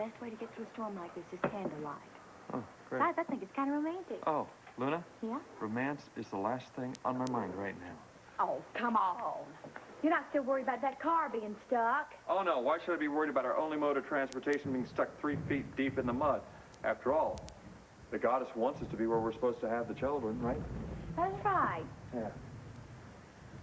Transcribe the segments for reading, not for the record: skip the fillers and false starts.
best way to get through a storm like this is candlelight. Oh, great. Besides, I think it's kind of romantic. Oh, Luna? Yeah? Romance is the last thing on my mind right now. Oh, come on. You're not still worried about that car being stuck? Oh, no. Why should I be worried about our only mode of transportation being stuck 3 feet deep in the mud? After all, the goddess wants us to be where we're supposed to have the children, right? That's right. Yeah.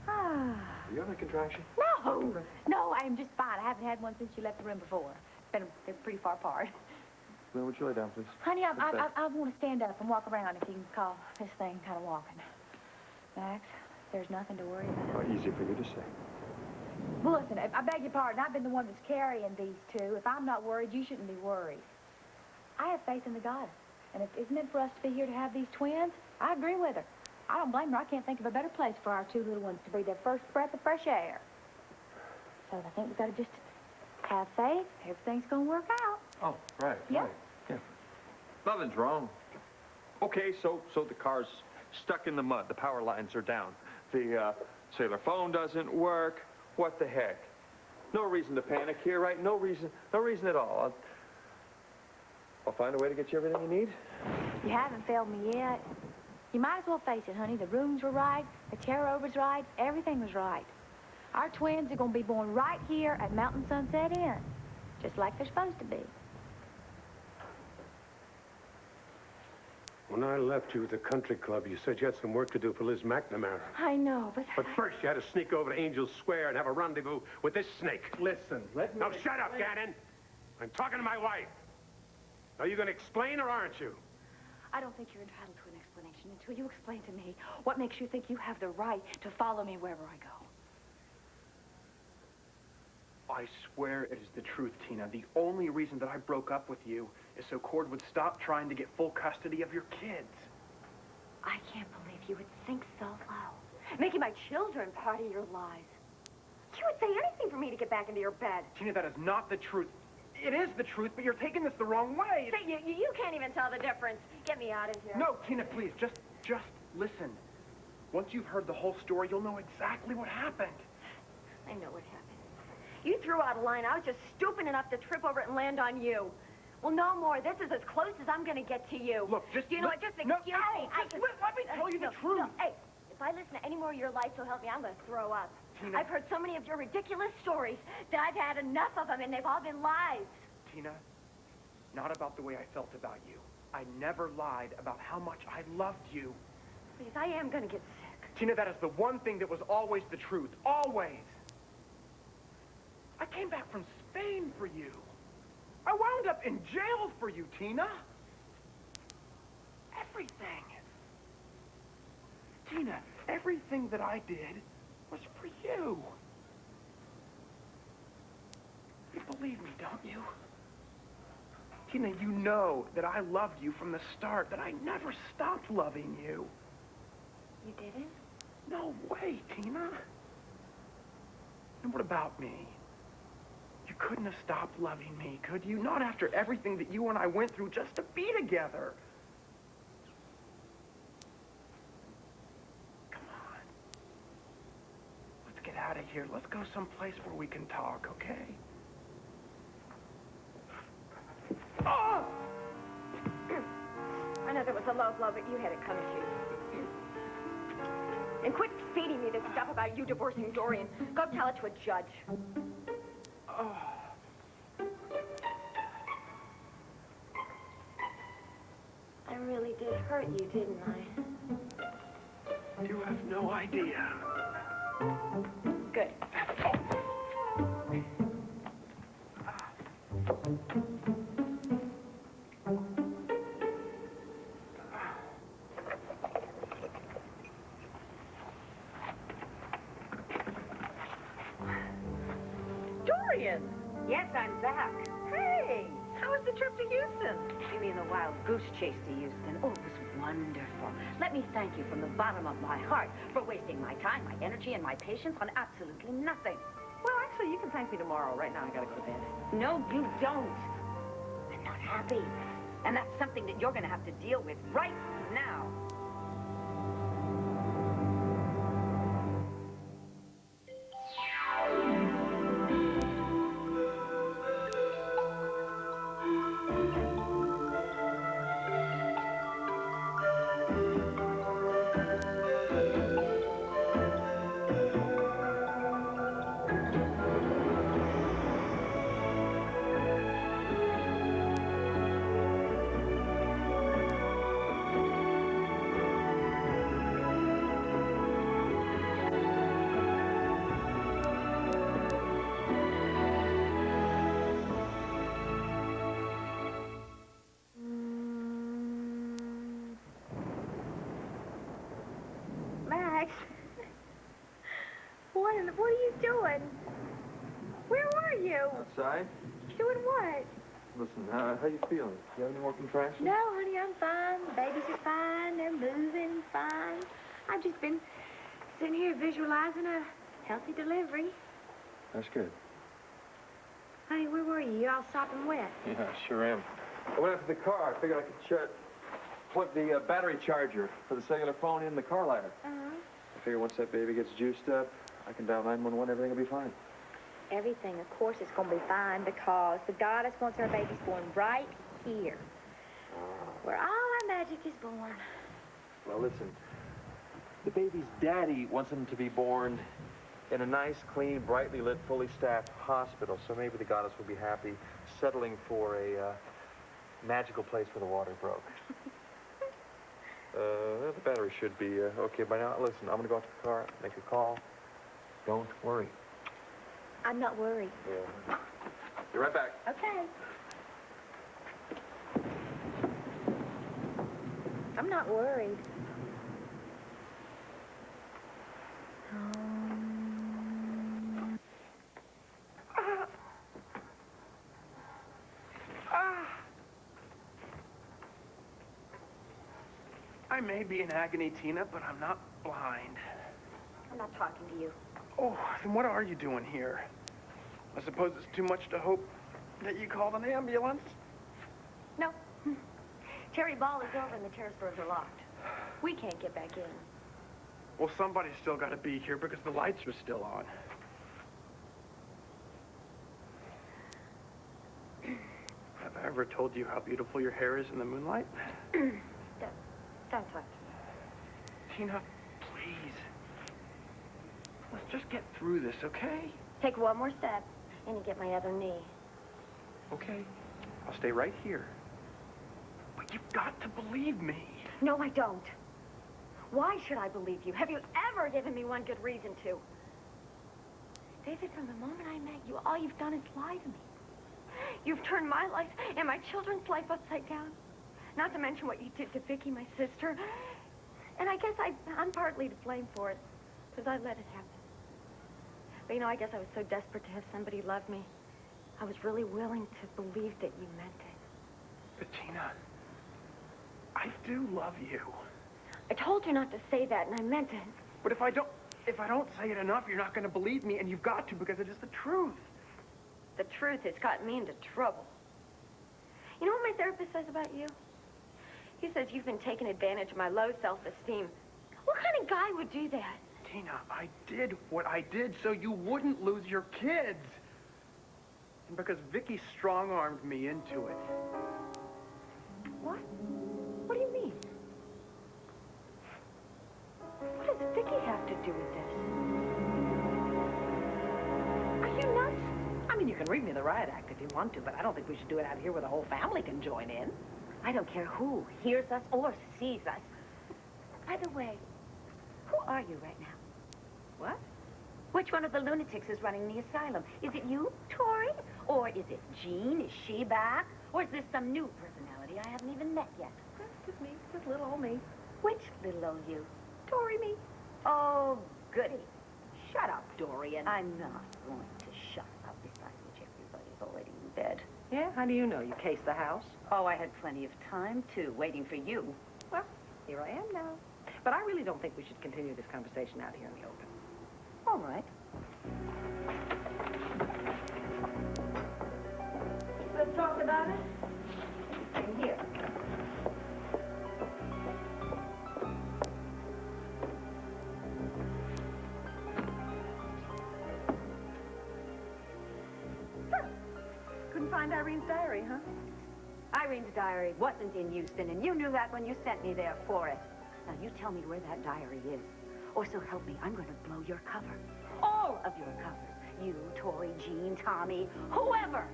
Ah. Are you having a contraction? No. No, I am just fine. I haven't had one since you left the room before. They're pretty far apart. Luna, would you lay down, please? Honey, I want to stand up and walk around if you can call this thing kind of walking. Max, there's nothing to worry about. Oh, easy for you to say. Well, listen, I beg your pardon. I've been the one that's carrying these two. If I'm not worried, you shouldn't be worried. I have faith in the goddess. And if isn't it for us to be here to have these twins? I agree with her. I don't blame her. I can't think of a better place for our two little ones to breathe their first breath of fresh air. So I think we've got to just have faith. Everything's going to work out. Oh, right. Yeah. Right. Yeah. Nothing's wrong. Okay, so the car's stuck in the mud. The power lines are down. The cellular phone doesn't work. What the heck? No reason to panic here, right? No reason at all. I'll find a way to get you everything you need. You haven't failed me yet. You might as well face it, honey. The rooms were right. The chair over's right. Everything was right. Our twins are going to be born right here at Mountain Sunset Inn, just like they're supposed to be. When I left you at the country club, you said you had some work to do for Liz McNamara. I know, but... But first, you had to sneak over to Angel's Square and have a rendezvous with this snake. Listen, let me... Now, shut up, Gannon. I'm talking to my wife. Are you going to explain or aren't you? I don't think you're entitled to an explanation until you explain to me what makes you think you have the right to follow me wherever I go. I swear it is the truth, Tina. The only reason that I broke up with you is so Cord would stop trying to get full custody of your kids. I can't believe you would think so low. Making my children part of your lives. You would say anything for me to get back into your bed. Tina, that is not the truth. It is the truth, but you're taking this the wrong way. Say, you can't even tell the difference. Get me out of here. No, Tina, please, just listen. Once you've heard the whole story, you'll know exactly what happened. I know what happened. You threw out a line. I was just stupid enough to trip over it and land on you. Well, no more. This is as close as I'm going to get to you. Look, just... You know what? Just excuse me. Let me tell you the truth. No, hey, if I listen to any more of your lies, so help me, I'm going to throw up. Tina. I've heard so many of your ridiculous stories that I've had enough of them, and they've all been lies. Tina, not about the way I felt about you. I never lied about how much I loved you. Please, I am going to get sick. Tina, that is the one thing that was always the truth. Always. I came back from Spain for you. I wound up in jail for you, Tina. Everything. Tina, everything that I did was for you. You believe me, don't you? Tina, you know that I loved you from the start, that I never stopped loving you. You didn't? No way, Tina. And what about me? You couldn't have stopped loving me, could you? Not after everything that you and I went through just to be together. Come on. Let's get out of here. Let's go someplace where we can talk, okay? Oh! I know there was a low blow, but you had it coming to you. And quit feeding me this stuff about you divorcing Dorian. Go tell it to a judge. Oh. I really did hurt you, didn't I? You have no idea. Good. Dorian! Yes, I'm back. Hey, how was the trip to Houston? You mean the wild goose chase to Houston? Oh, it was wonderful. Let me thank you from the bottom of my heart for wasting my time, my energy, and my patience on absolutely nothing. Well, actually, you can thank me tomorrow. Right now, I gotta go to bed. No, you don't. I'm not happy. And that's something that you're gonna have to deal with right now. Ben, what are you doing? Where were you? Outside? Doing what? Listen, how you feeling? You have any more contractions? No, honey, I'm fine. The babies are fine. They're moving fine. I've just been sitting here visualizing a healthy delivery. That's good. Honey, where were you? You all sopping wet. Yeah, I sure am. I went out to the car. I figured I could plug the battery charger for the cellular phone in the car lighter. Uh-huh. I figure once that baby gets juiced up, I can dial 911, everything will be fine. Everything, of course, is going to be fine because the goddess wants her babies born right here, where all our magic is born. Well, listen, the baby's daddy wants him to be born in a nice, clean, brightly lit, fully staffed hospital, so maybe the goddess will be happy settling for a magical place where the water broke. The battery should be okay by now. Listen, I'm going to go out to the car, make a call. Don't worry. I'm not worried. Yeah. Be right back. Okay. I'm not worried. I may be in agony, Tina, but I'm not blind. I'm not talking to you. Oh, then what are you doing here? I suppose it's too much to hope that you called an ambulance? No. Terry Ball is over and the terrace doors are locked. We can't get back in. Well, somebody's still got to be here because the lights are still on. Have I ever told you how beautiful your hair is in the moonlight? Don't talk to me. Tina, please. Let's just get through this, okay? Take one more step and you get my other knee. Okay. I'll stay right here. But you've got to believe me. No, I don't. Why should I believe you? Have you ever given me one good reason to? David, from the moment I met you, all you've done is lie to me. You've turned my life and my children's life upside down. Not to mention what you did to Vicky, my sister. And I guess I'm partly to blame for it, because I let it happen. But, you know, I guess I was so desperate to have somebody love me. I was really willing to believe that you meant it. But, Tina, I do love you. I told you not to say that, and I meant it. But if I don't say it enough, you're not going to believe me, and you've got to, because it is the truth. The truth has gotten me into trouble. You know what my therapist says about you? He says you've been taking advantage of my low self-esteem. What kind of guy would do that? Tina, I did what I did so you wouldn't lose your kids. And because Vicky strong-armed me into it. What? What do you mean? What does Vicky have to do with this? Are you nuts? I mean, you can read me the riot act if you want to, but I don't think we should do it out here where the whole family can join in. I don't care who hears us or sees us. By the way, who are you right now? What? Which one of the lunatics is running the asylum? Is it you, Tori? Or is it Jean? Is she back? Or is this some new personality I haven't even met yet? That's just me, just little old me. Which little old you? Tori me. Oh, goody. Shut up, Dorian. I'm not going to shut up. Besides which, everybody's already in bed. Yeah, how do you know? You cased the house? Oh, I had plenty of time, too, waiting for you. Well, here I am now. But I really don't think we should continue this conversation out here in the open. All right. Let's talk about it. In here. Couldn't find Irene's diary, huh? Irene's diary wasn't in Houston, and you knew that when you sent me there for it. Now, you tell me where that diary is. Or so help me, I'm going to blow your cover. All of your covers. You, Tori, Jean, Tommy, whoever.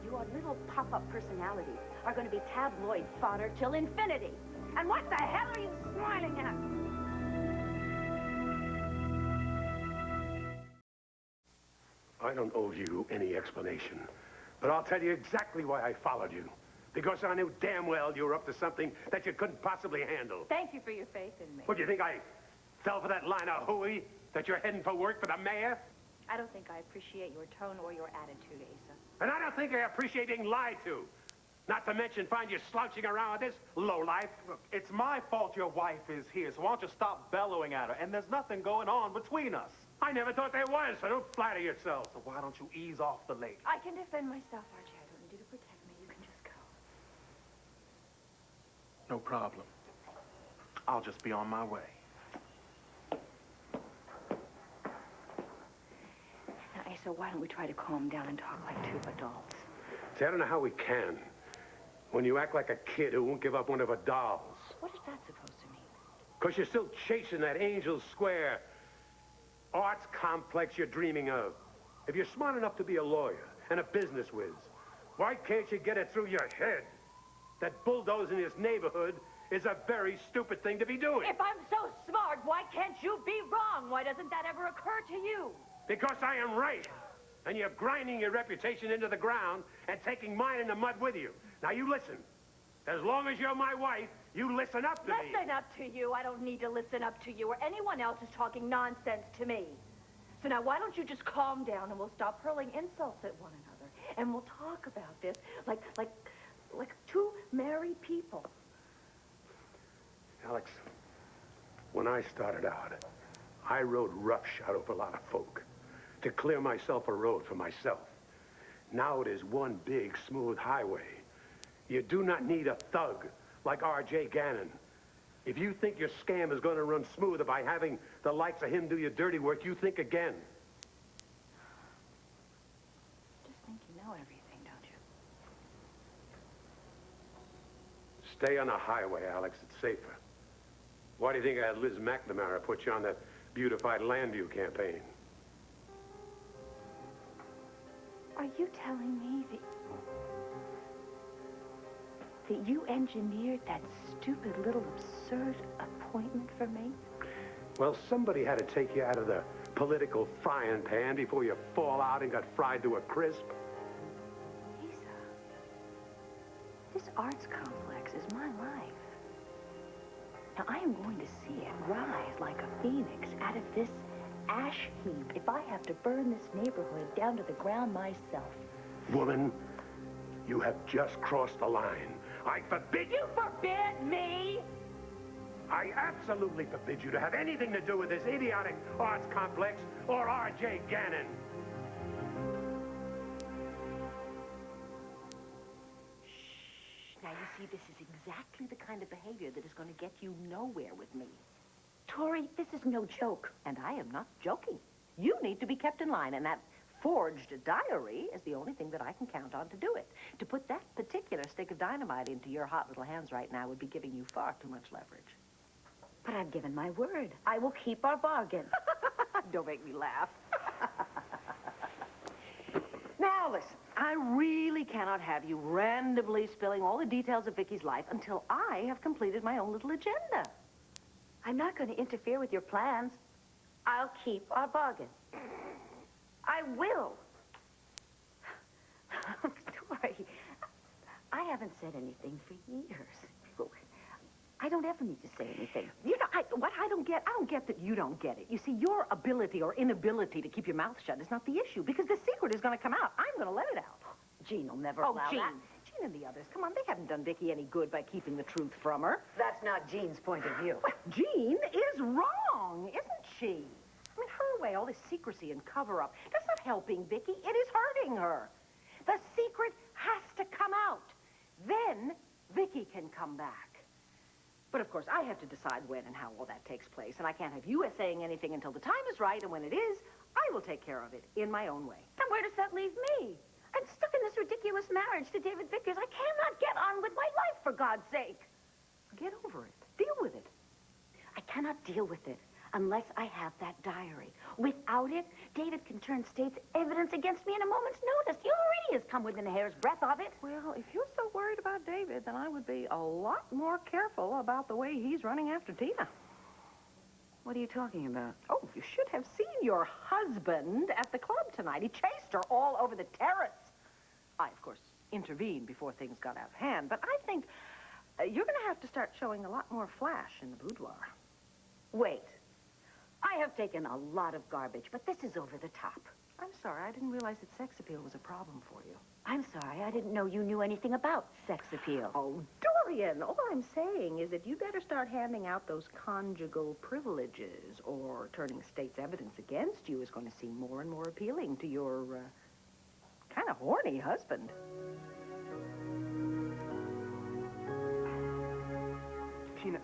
Your little pop-up personalities are going to be tabloid fodder till infinity. And what the hell are you smiling at? I don't owe you any explanation, but I'll tell you exactly why I followed you. Because I knew damn well you were up to something that you couldn't possibly handle. Thank you for your faith in me. What, do you think I fell for that line of hooey? That you're heading for work for the mayor? I don't think I appreciate your tone or your attitude, Asa. And I don't think I appreciate being lied to. Not to mention find you slouching around with this lowlife. Look, it's my fault your wife is here, so why don't you stop bellowing at her? And there's nothing going on between us. I never thought there was, so don't flatter yourself. So why don't you ease off the lady? I can defend myself, Archie. I don't need you to protect me. You can just go. No problem. I'll just be on my way. Now, Asa, why don't we try to calm down and talk like two adults? See, I don't know how we can. When you act like a kid who won't give up one of her dolls. What is that supposed to mean? Because you're still chasing that Angel Square arts complex you're dreaming of. If you're smart enough to be a lawyer and a business whiz, why can't you get it through your head that bulldozing this neighborhood is a very stupid thing to be doing? If I'm so smart, why can't you be wrong? Why doesn't that ever occur to you? Because I am right. And you're grinding your reputation into the ground and taking mine in the mud with you. Now, you listen. As long as you're my wife, you listen up to me. Listen up to you. I don't need to listen up to you or anyone else who's talking nonsense to me. So now, why don't you just calm down and we'll stop hurling insults at one another. And we'll talk about this like two married people. Alex, when I started out, I rode roughshod over a lot of folk to clear myself a road for myself. Now it is one big, smooth highway. You do not need a thug like R.J. Gannon. If you think your scam is going to run smoother by having the likes of him do your dirty work, you think again. Just think you know everything, don't you? Stay on the highway, Alex. It's safer. Why do you think I had Liz McNamara put you on that beautified Landview campaign? Are you telling me that you engineered that stupid little absurd appointment for me? Well, somebody had to take you out of the political frying pan before you fall out and got fried to a crisp. Lisa, this arts complex is my life. Now, I am going to see it rise like a phoenix out of this ash heap if I have to burn this neighborhood down to the ground myself. Woman, you have just crossed the line. I forbid you. You forbid me? I absolutely forbid you to have anything to do with this idiotic arts complex or R.J. Gannon. Shh. Now, you see, this is exactly the kind of behavior that is going to get you nowhere with me. Tori, this is no joke. And I am not joking. You need to be kept in line, and that forged diary is the only thing that I can count on to do it. To put that particular stick of dynamite into your hot little hands right now would be giving you far too much leverage. But I've given my word. I will keep our bargain. Don't make me laugh. Now, listen, I really cannot have you randomly spilling all the details of Vicky's life until I have completed my own little agenda. I'm not going to interfere with your plans. I'll keep our bargain. I will. Tori, I haven't said anything for years. Look, I don't ever need to say anything. You know, I don't get that you don't get it. You see, your ability or inability to keep your mouth shut is not the issue, because the secret is going to come out. I'm going to let it out. Jean will never allow Jean. that. Jean and the others, come on, they haven't done Vicky any good by keeping the truth from her. That's not Jean's point of view. Well, Jean is wrong, isn't she? I mean, her way, all this secrecy and cover-up, that's not helping Vicky. It is hurting her. The secret has to come out. Then Vicky can come back. But, of course, I have to decide when and how all that takes place, and I can't have you saying anything until the time is right, and when it is, I will take care of it in my own way. And where does that leave me? I'm stuck in this ridiculous marriage to David Vickers. I cannot get on with my life, for God's sake. Get over it. Deal with it. I cannot deal with it unless I have that diary. Without it, David can turn state's evidence against me in a moment's notice. He already has come within a hair's breadth of it. Well, if you're so worried about David, then I would be a lot more careful about the way he's running after Tina. What are you talking about? Oh, you should have seen your husband at the club tonight. He chased her all over the terrace. I, of course, intervened before things got out of hand, but I think you're going to have to start showing a lot more flash in the boudoir. Wait. I have taken a lot of garbage, but this is over the top. I'm sorry, I didn't realize that sex appeal was a problem for you. I'm sorry, I didn't know you knew anything about sex appeal. Oh, Dorian, all I'm saying is that you better start handing out those conjugal privileges, or turning state's evidence against you is going to seem more and more appealing to your, kind of horny husband. Tina.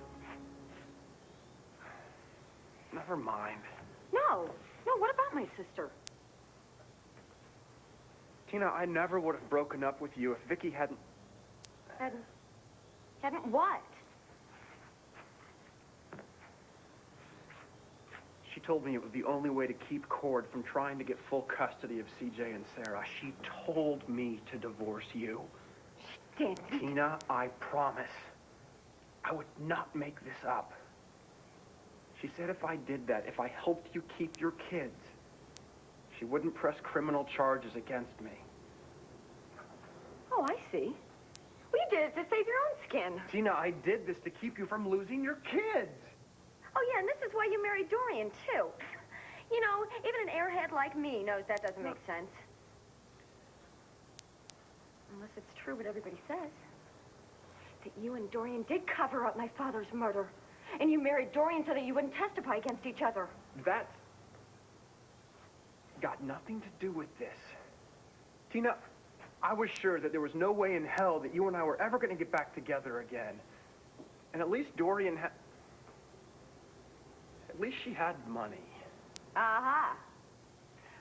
Never mind. No, what about my sister? Tina, I never would have broken up with you if Vicky hadn't... Hadn't what? She told me it was the only way to keep Cord from trying to get full custody of CJ and Sarah. She told me to divorce you. She did. Tina, I promise. I would not make this up. She said if I did that, if I helped you keep your kids, she wouldn't press criminal charges against me. Oh, I see. Well, you did it to save your own skin. Tina, I did this to keep you from losing your kids. Oh, yeah, and this is why you married Dorian, too. You know, even an airhead like me knows that doesn't make sense. Unless it's true what everybody says. That you and Dorian did cover up my father's murder. And you married Dorian so that you wouldn't testify against each other. That's got nothing to do with this. Tina, I was sure that there was no way in hell that you and I were ever going to get back together again. And at least Dorian had... At least she had money. Aha.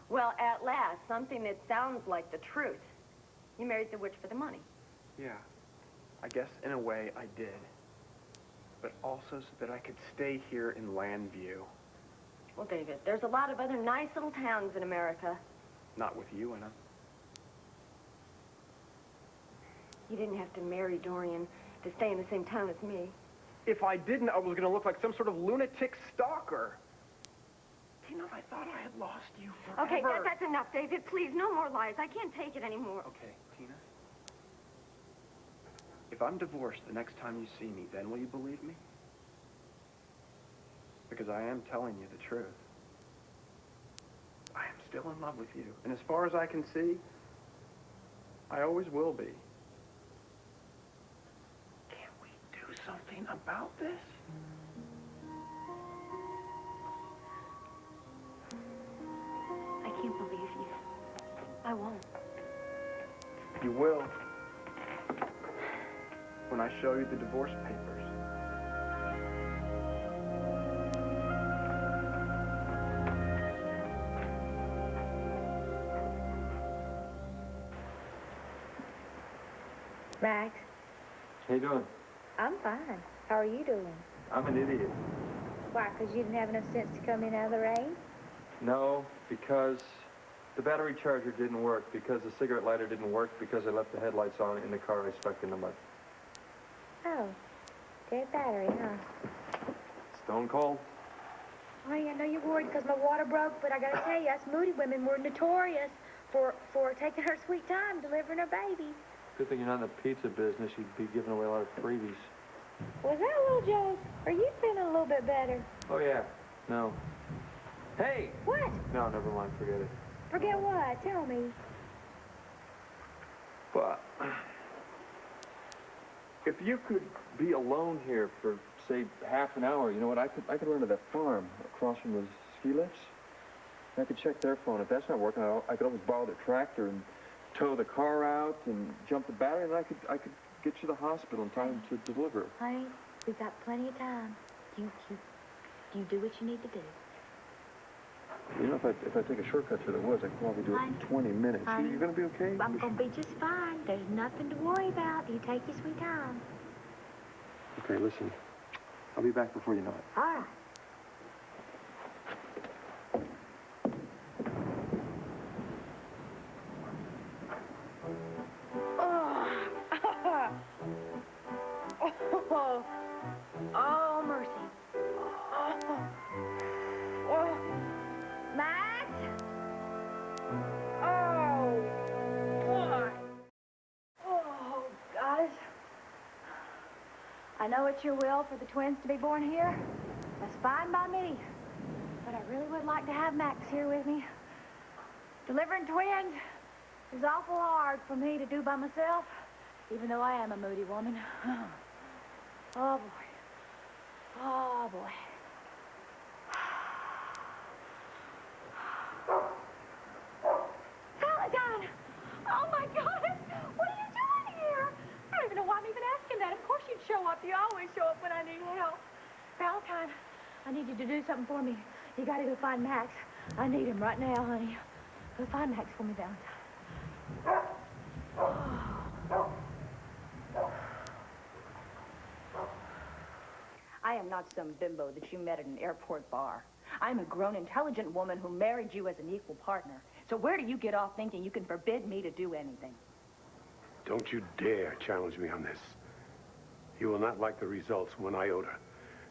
Well, at last, something that sounds like the truth. You married the witch for the money. Yeah, I guess in a way I did. But also so that I could stay here in Landview. Well, David, there's a lot of other nice little towns in America. Not with you in them. You didn't have to marry Dorian to stay in the same town as me. If I didn't, I was going to look like some sort of lunatic stalker. Tina, I thought I had lost you forever. Okay, that's enough, David. Please, no more lies. I can't take it anymore. Okay, Tina. If I'm divorced the next time you see me, then will you believe me? Because I am telling you the truth. I am still in love with you. And as far as I can see, I always will be. Can't we do something about this? I can't believe you. I won't. You will. When I show you the divorce papers. Max, How you doing? I'm fine. How are you doing? I'm an idiot. Why, because you didn't have enough sense to come in out of the rain? No, because the battery charger didn't work, because the cigarette lighter didn't work, because I left the headlights on in the car I stuck in the mud. Oh, dead battery, huh? Stone cold? Oh, yeah, I know you're worried because my water broke, but I gotta tell you, us Moody women were notorious for taking her sweet time delivering her babies. Good thing you're not in the pizza business. You'd be giving away a lot of freebies. Was that a little joke? Are you feeling a little bit better? Oh, yeah. No. Hey! What? No, never mind. Forget it. Forget what? Tell me. But if you could be alone here for, say, half an hour, you know what? I could run to that farm across from the ski lifts. I could check their phone. If that's not working, I could always borrow the tractor and tow the car out and jump the battery, and I could get you to the hospital in time to deliver. Honey, we've got plenty of time. You do what you need to do. You know, if I take a shortcut through the woods, I can probably do it in 20 minutes. Honey, You're going to be okay? I'm going to be just fine. There's nothing to worry about. You take your sweet time. Okay, listen. I'll be back before you know it. All right. Oh, mercy. Oh. Max? Oh, boy. Oh, guys. I know it's your will for the twins to be born here. That's fine by me. But really would like to have Max here with me. Delivering twins is awful hard for me to do by myself, even though I am a moody woman. Oh, boy. Oh, boy. Valentine! Oh, my goodness! What are you doing here? I don't even know why I'm even asking that. Of course you'd show up. You always show up when I need help. Valentine, I need you to do something for me. You gotta go find Max. I need him right now, honey. Go find Max for me, Valentine. I am not some bimbo that you met at an airport bar. I'm a grown, intelligent woman who married you as an equal partner. So where do you get off thinking you can forbid me to do anything? Don't you dare challenge me on this. You will not like the results one iota.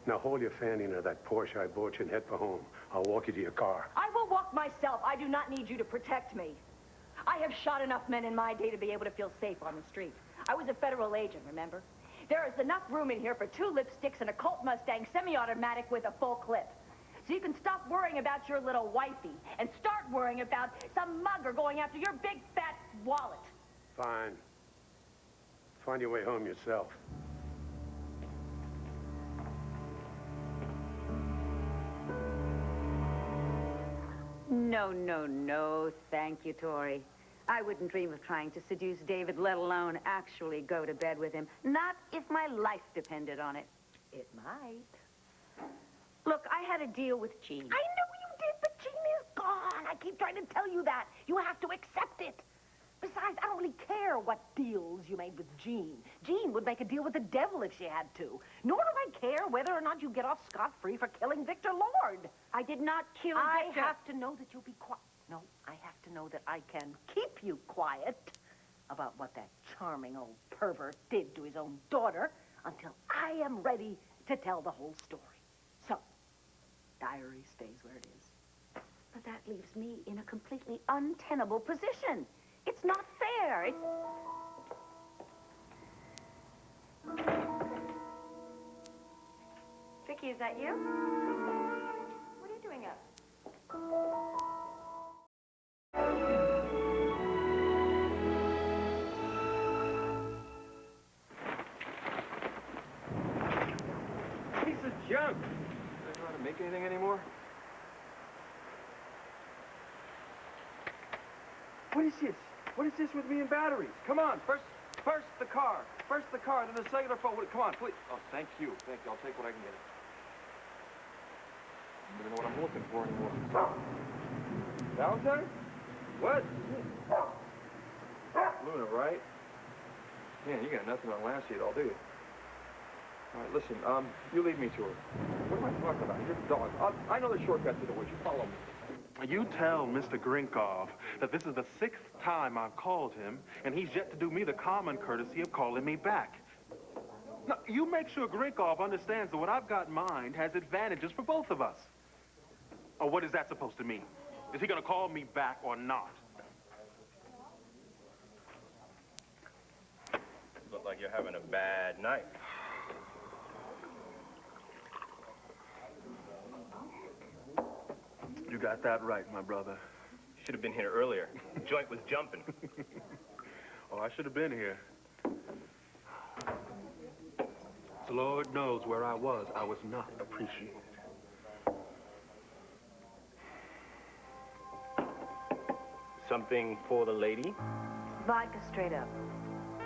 Now hold your fanny into that Porsche I bought you and head for home. I'll walk you to your car. I will walk myself. I do not need you to protect me. I have shot enough men in my day to be able to feel safe on the street. I was a federal agent, remember? There is enough room in here for 2 lipsticks and a Colt Mustang semi-automatic with a full clip. So you can stop worrying about your little wifey and start worrying about some mugger going after your big fat wallet. Fine. Find your way home yourself. No, no, no, thank you, Tori. I wouldn't dream of trying to seduce David, let alone actually go to bed with him. Not if my life depended on it. It might. Look, I had a deal with Jean. I know you did, but Jean is gone. I keep trying to tell you that. You have to accept it. Besides, I don't really care what deals you made with Jean. Jean would make a deal with the devil if she had to. Nor do I care whether or not you get off scot-free for killing Victor Lord. I did not kill Victor. I have to know that you'll be quiet. No, I have to know that I can keep you quiet about what that charming old pervert did to his own daughter until I am ready to tell the whole story. So, diary stays where it is. But that leaves me in a completely untenable position. It's not fair. It's... Vicky, is that you? What are you doing up? Piece of junk. Do I know how to make anything anymore? What is this? What is this with me and batteries? Come on, first the car. First the car, then the cellular phone. Come on, please. Oh, thank you. Thank you. I'll take what I can get. I don't even know what I'm looking for anymore. Valentine? What? Luna, right? Man, you got nothing on Lassie at all, do you? All right, listen, you lead me to her. What am I talking about? You're the dog. I know the shortcut to the woods. You follow me. You tell Mr. Grinkov that this is the 6th time I've called him, and he's yet to do me the common courtesy of calling me back. Now, you make sure Grinkov understands that what I've got in mind has advantages for both of us. Or what is that supposed to mean? Is he going to call me back or not? Look like you're having a bad night. You got that right, my brother. Should have been here earlier. The joint was jumping. Oh, I should have been here. The Lord knows where I was not appreciated. Something for the lady? Vodka straight up.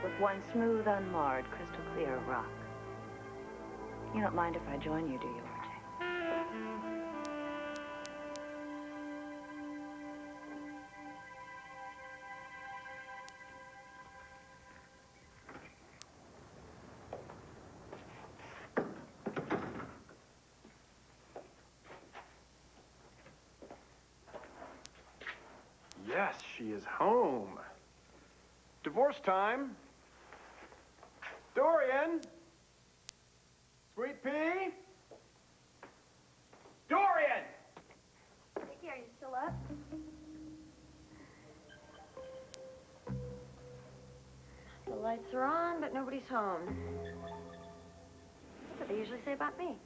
With one smooth, unmarred, crystal clear rock. You don't mind if I join you, do you, RJ? Yes, she is home. Divorce time. Dorian! Sweet pea? Dorian! Vicky, are you still up? The lights are on, but nobody's home. That's what they usually say about me.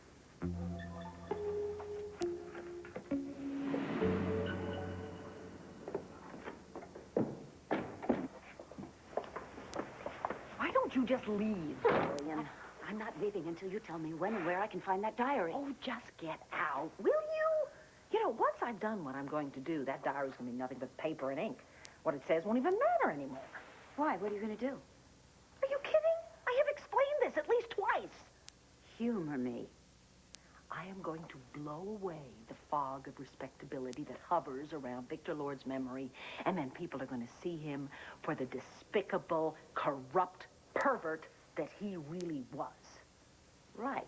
you just leave, Dorian? I'm not leaving until you tell me when and where I can find that diary. Oh, just get out, will you? You know, once I've done what I'm going to do, that diary's going to be nothing but paper and ink. What it says won't even matter anymore. Why? What are you going to do? Are you kidding? I have explained this at least twice. Humor me. I am going to blow away the fog of respectability that hovers around Victor Lord's memory, and then people are going to see him for the despicable, corrupt pervert that he really was. Right.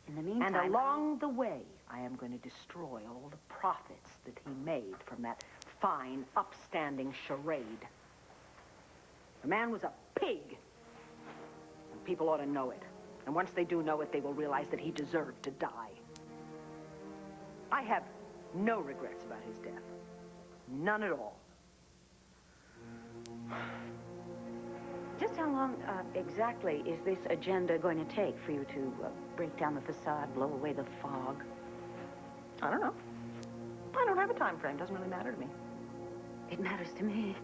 In the meantime... And along the way, I am going to destroy all the profits that he made from that fine, upstanding charade. The man was a pig. And people ought to know it. And once they do know it, they will realize that he deserved to die. I have no regrets about his death. None at all. Just how long exactly is this agenda going to take for you to break down the facade, blow away the fog? I don't know. I don't have a time frame. Doesn't really matter to me. It matters to me.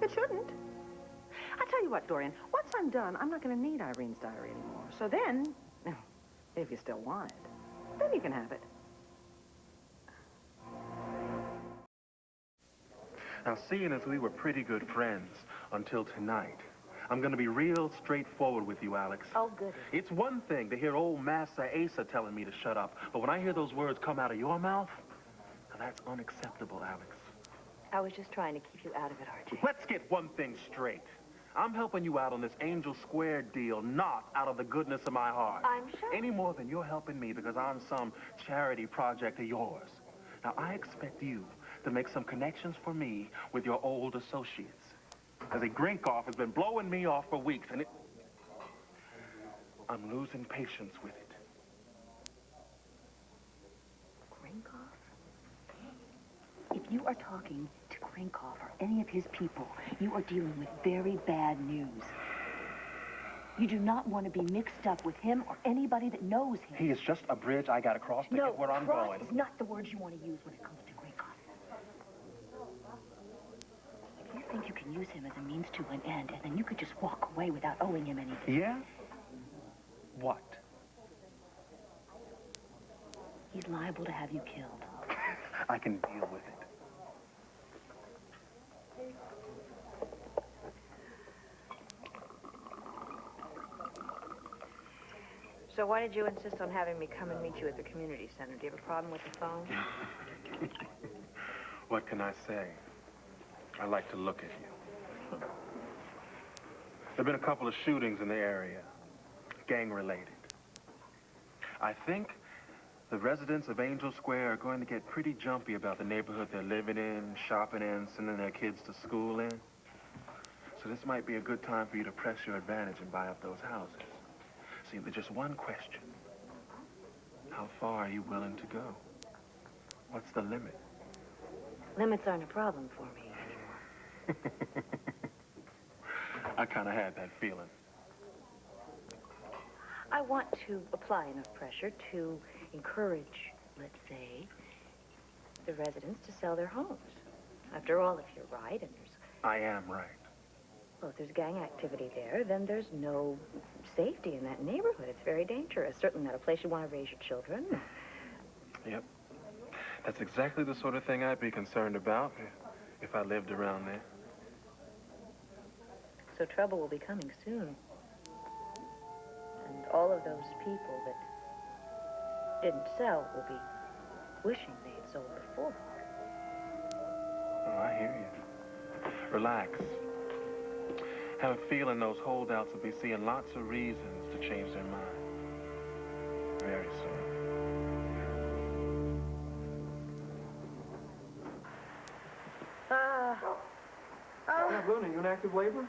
It shouldn't. I tell you what, Dorian, once I'm done, I'm not going to need Irene's diary anymore. So then, if you still want it, then you can have it. Now, seeing as we were pretty good friends until tonight, I'm going to be real straightforward with you, Alex. Oh, goody. It's one thing to hear old Master Asa telling me to shut up, but when I hear those words come out of your mouth, now that's unacceptable, Alex. I was just trying to keep you out of it, RJ. Let's get one thing straight. I'm helping you out on this Angel Square deal, not out of the goodness of my heart. I'm sure. Any more than you're helping me because I'm some charity project of yours. Now, I expect you to make some connections for me with your old associates. As a Grinkoff has been blowing me off for weeks, and I'm losing patience with it. Grinkoff? If you are talking to Grinkoff or any of his people, you are dealing with very bad news. You do not want to be mixed up with him or anybody that knows him. He is just a bridge I got to cross to get where I'm cross going. is not the word you want to use when it comes to Grinkoff. If you think you can use him as a means to an end, and then you could just walk away without owing him anything. Yeah? What? He's liable to have you killed. I can deal with it. So why did you insist on having me come and meet you at the community center? Do you have a problem with the phone? What can I say? I like to look at you. There have been a couple of shootings in the area, gang-related. I think the residents of Angel Square are going to get pretty jumpy about the neighborhood they're living in, shopping in, sending their kids to school in. So this might be a good time for you to press your advantage and buy up those houses. See, there's just one question. How far are you willing to go? What's the limit? Limits aren't a problem for me anymore. I kind of had that feeling. I want to apply enough pressure to encourage, let's say, the residents to sell their homes. After all, if you're right and there's... I am right. Well, if there's gang activity there, then there's no safety in that neighborhood. It's very dangerous. Certainly not a place you want to raise your children. Yep. That's exactly the sort of thing I'd be concerned about if I lived around there. So trouble will be coming soon. And all of those people that didn't sell will be wishing they had sold before. Oh, I hear you. Relax. Have a feeling those holdouts will be seeing lots of reasons to change their mind. Very soon. Yeah, Boone, are you in active labor?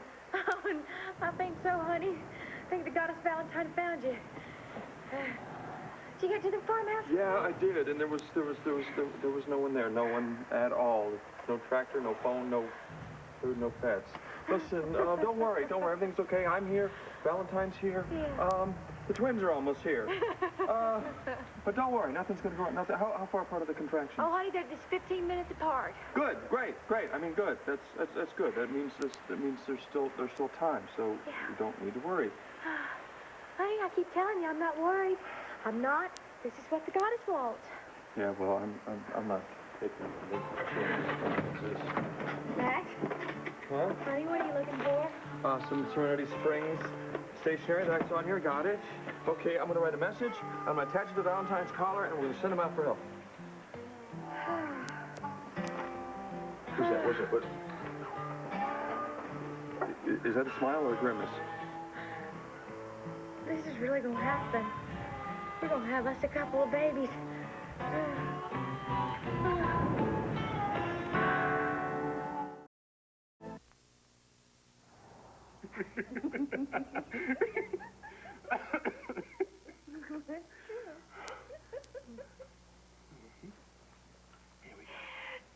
I think so, honey. I think the goddess Valentine found you. Did you get to the farmhouse? Yeah, I did, and there was no one there, no one at all. No tractor, no phone, no food, no pets. Listen, don't worry, everything's okay. I'm here. Valentine's here. Yeah. The twins are almost here. But don't worry, nothing's going to go on. Nothing. How far apart are the contractions? Oh, honey, they're just 15 minutes apart. Good, great. I mean, good. That's good. That means there's still time, so you don't need to worry. Honey, I keep telling you, I'm not worried. I'm not. This is what the goddess wants. Yeah, well, I'm not taking the chances. Max? Huh? Honey, what are you looking for? Some Serenity Springs stationery that I saw in here. Got it. Okay, I'm going to write a message. I'm going to attach it to Valentine's collar, and we'll send him out for help. Who's that? What's it? What? Is that a smile or a grimace? This is really going to happen. We're going to have us a couple of babies.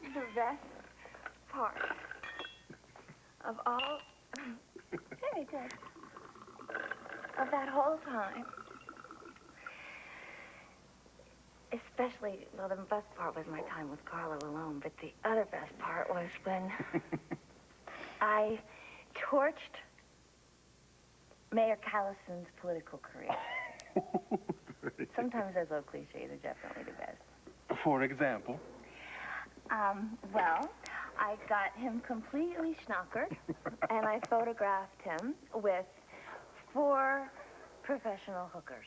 The best part of all, hey, Ted, of that whole time, especially, well, the best part was my time with Carlo alone, but the other best part was when I torched Mayor Callison's political career. Sometimes those little cliches are definitely the best. For example? Well, I got him completely schnockered, and I photographed him with 4 professional hookers.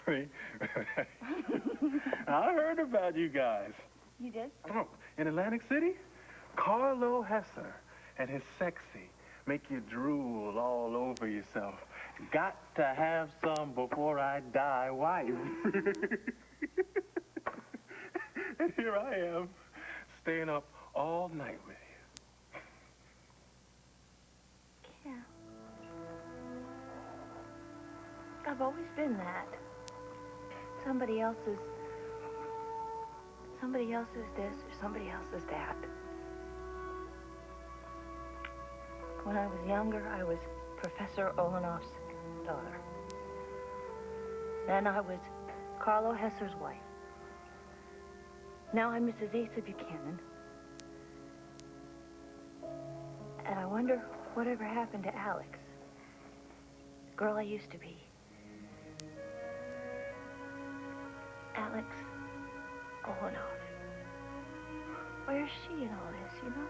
See? I heard about you guys. You did? Oh, in Atlantic City? Carlo Hesser and his sexy, make you drool all over yourself. Got to have some before I die wife. And here I am, staying up all night with you. Yeah. I've always been that. Somebody else's this or somebody else's that. When I was younger, I was Professor Olenoff's daughter. Then I was Carlo Hesser's wife. Now I'm Mrs. Asa Buchanan. And I wonder whatever happened to Alex, the girl I used to be. Alex Olenoff. Where's she in all this, you know?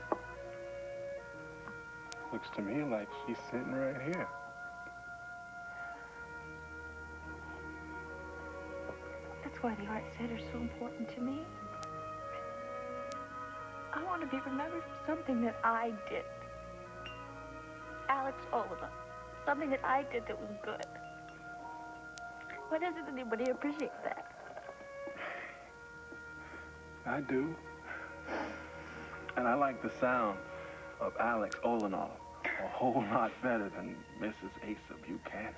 Looks to me like she's sitting right here. That's why the art center's so important to me. I want to be remembered for something that I did. Alex Olenoff. Something that I did that was good. Why doesn't anybody appreciate that? I do. And I like the sound of Alex Olenoff a whole lot better than Mrs. Asa Buchanan.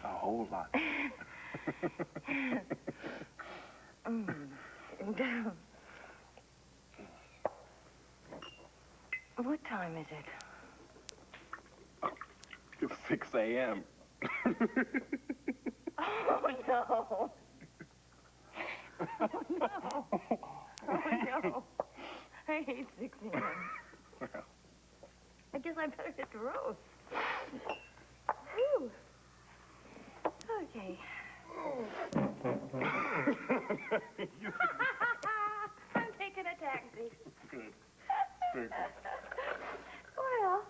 A whole lot. What time is it? It's 6 a.m. Oh, no. Oh, no. Oh, no. I hate 6 a.m. I guess I better hit the road. Whew. Okay. I'm taking a taxi. Good. Very good. Well,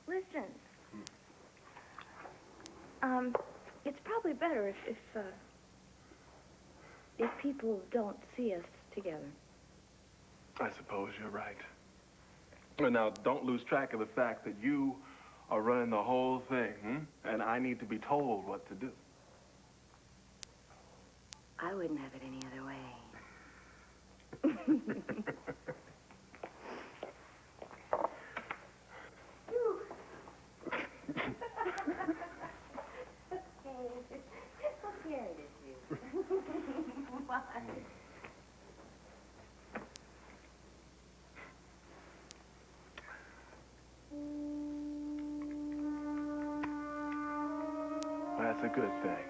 listen. It's probably better if people don't see us together. I suppose you're right. Well, now, don't lose track of the fact that you are running the whole thing, and I need to be told what to do. I wouldn't have it any other way. good thing.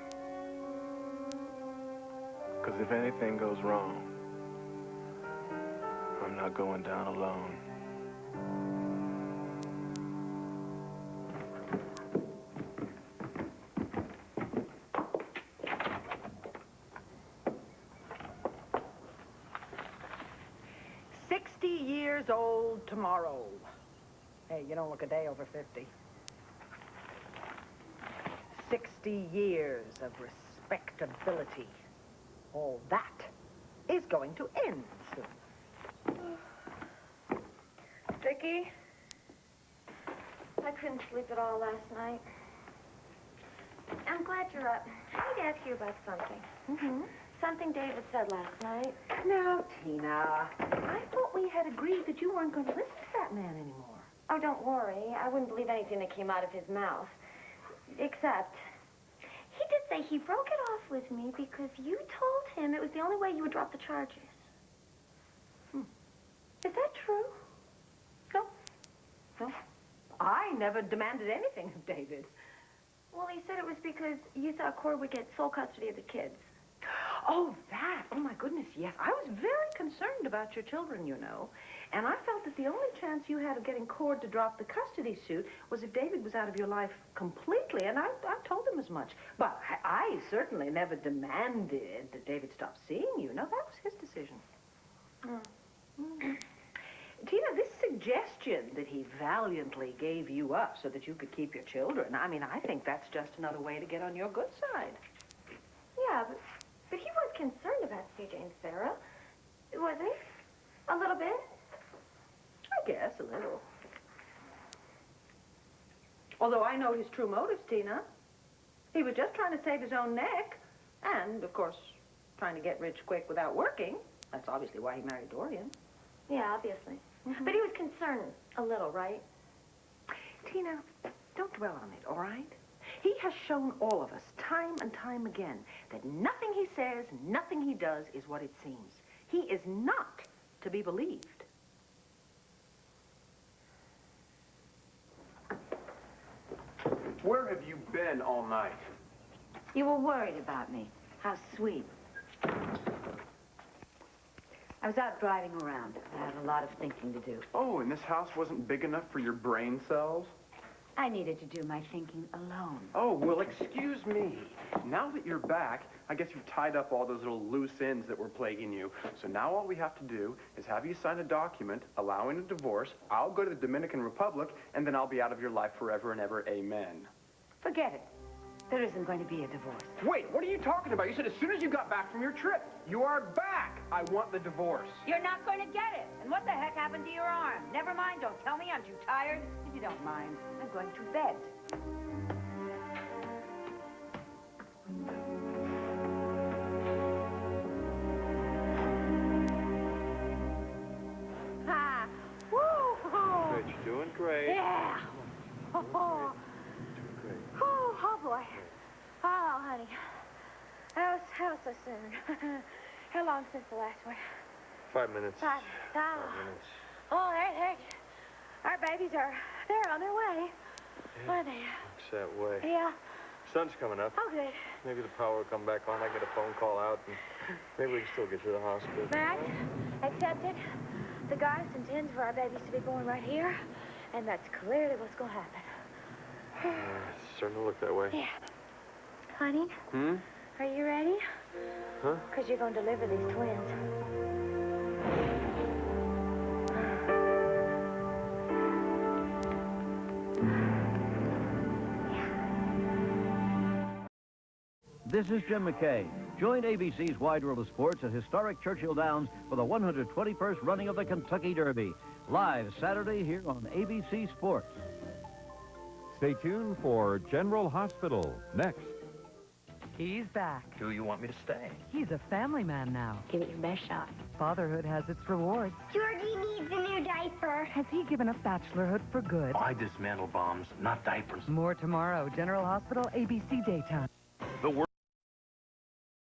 Because if anything goes wrong, I'm not going down alone. Years old tomorrow. Hey, you don't look a day over 50. 60 years of respectability. All that is going to end soon. Vicky, I couldn't sleep at all last night. I'm glad you're up. I need to ask you about something. Mm-hmm. Something David said last night. Now, Tina, I thought we had agreed that you weren't going to listen to that man anymore. Oh, don't worry. I wouldn't believe anything that came out of his mouth. Except, he did say he broke it off with me because you told him it was the only way you would drop the charges. Is that true? No. No. I never demanded anything of David. Well, he said it was because you thought Cord would get sole custody of the kids. Oh, that. Oh, my goodness, yes. I was very concerned about your children, you know. And I felt that the only chance you had of getting Cord to drop the custody suit was if David was out of your life completely. And I told him as much. But I certainly never demanded that David stop seeing you. No, that was his decision. Tina, this suggestion that he valiantly gave you up so that you could keep your children, I mean, I think that's just another way to get on your good side. Yeah, but he was concerned about CJ and Sarah, was he? A little bit? I guess, a little. Although I know his true motives, Tina. He was just trying to save his own neck. And, of course, trying to get rich quick without working. That's obviously why he married Dorian. Yeah, obviously. But he was concerned a little, right? Tina, don't dwell on it, all right? He has shown all of us, time and time again, that nothing he says, nothing he does is what it seems. He is not to be believed. Where have you been all night? You were worried about me. How sweet. I was out driving around. I had a lot of thinking to do. Oh, and this house wasn't big enough for your brain cells? I needed to do my thinking alone. Oh, well, excuse me. Now that you're back, I guess you've tied up all those little loose ends that were plaguing you. So now all we have to do is have you sign a document allowing a divorce. I'll go to the Dominican Republic, and then I'll be out of your life forever and ever. Amen. Forget it. There isn't going to be a divorce. Wait, what are you talking about? You said as soon as you got back from your trip. You are back. I want the divorce. You're not going to get it. And what the heck happened to your arm? Never mind. Don't tell me. I'm too tired. If you don't mind, I'm going to bed. Ha! Woo! Good, you're doing great. Yeah! Doing great. Oh, boy. Oh, honey. How so soon? How long since the last one? 5 minutes. 5 minutes. Oh, our babies they're on their way. Are they? Looks that way. Yeah. Sun's coming up. Oh, good. Maybe the power will come back on. I get a phone call out, and maybe we can still get to the hospital. Matt, accepted. The goddess intends for our babies to be born right here, and that's clearly what's going to happen. It's starting to look that way. Yeah. Honey? Hmm? Are you ready? Huh? Because you're going to deliver these twins. This is Jim McKay. Join ABC's Wide World of Sports at historic Churchill Downs for the 121st running of the Kentucky Derby. Live Saturday here on ABC Sports. Stay tuned for General Hospital next. He's back. Do you want me to stay? He's a family man now. Give it your best shot. Fatherhood has its rewards. Georgie needs a new diaper. Has he given up bachelorhood for good? I dismantle bombs, not diapers. More tomorrow. General Hospital, ABC Daytime.